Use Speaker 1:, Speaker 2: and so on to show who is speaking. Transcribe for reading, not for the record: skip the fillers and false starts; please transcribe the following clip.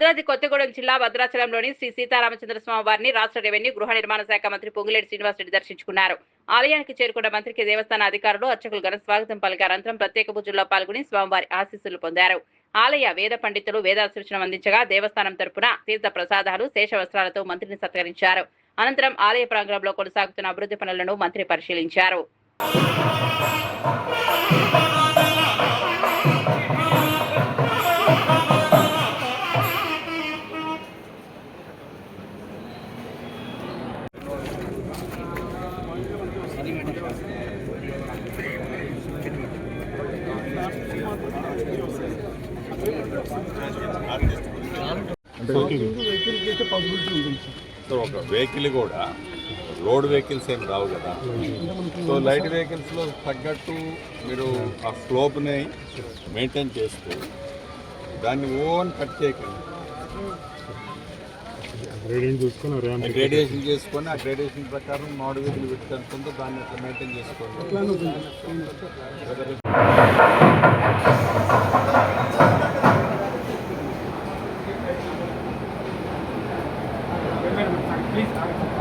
Speaker 1: భద్రాద్రి కొత్తగూడెం జిల్లా భద్రాచలంలోని శ్రీ సీతారామచంద్ర స్వామి వారిని రాష్ట్ర రెవెన్యూ గృహ నిర్మాణ శాఖ మంత్రి పొంగులేటి శ్రీనివాసరెడ్డి దర్శించుకున్నారు. ఆలయానికి చేరుకున్న మంత్రికి దేవస్థాన అధికారులు అర్చకులు ఘన స్వాగతం పలికారు. అనంతరం ప్రత్యేక పూజల్లో పాల్గొని స్వామివారి ఆశీస్సులు పొందారు. ఆలయ వేద పండితులు వేదాశీర్షణం అందించగా దేవస్థానం తరపున తీర్థ ప్రసాదాలు శేష వస్త్రాలతో మంత్రిని సత్కరించారు. అనంతరం ఆలయ ప్రాంగణంలో కొనసాగుతున్న అభివృద్ధి పనులను మంత్రి పరిశీలించారు.
Speaker 2: సో ఒక వెహికల్ కూడా రోడ్ వెహికల్స్ ఏం రావు కదా. సో లైట్ వెహికల్స్లో తగ్గట్టు మీరు ఆ స్లోప్ని మెయింటైన్ చేస్తూ దాన్ని ఓన్ కట్ చేయకండి. గ్రేడియేషన్ చేసుకొని ఆ గ్రేడియేషన్ ప్రకారం మాడు వీధులు పెట్టుకుంటూ దాన్ని అట్లా మెయింటైన్ చేసుకోండి.
Speaker 3: Please.